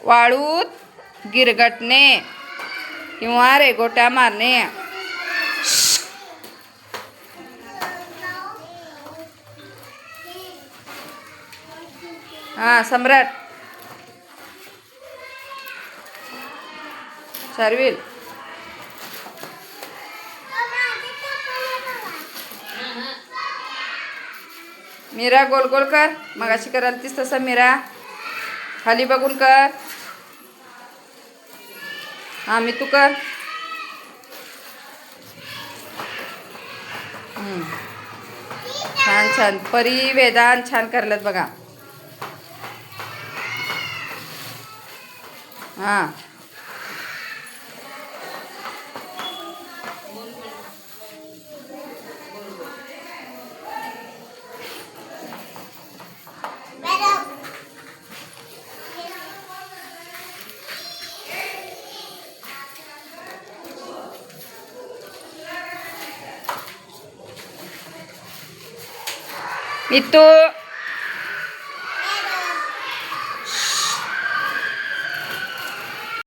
वाळूत गिरगटणे किंवा रेघोट्या मारणे. हां सम्राट शार्विल. मीरा गोल गोल कर. मगाशी करायला तीस तसं मीरा खाली बघून कर. हां मी तू कर. छान छान. परी वेदांत छान करल्यात बघा. हां मितू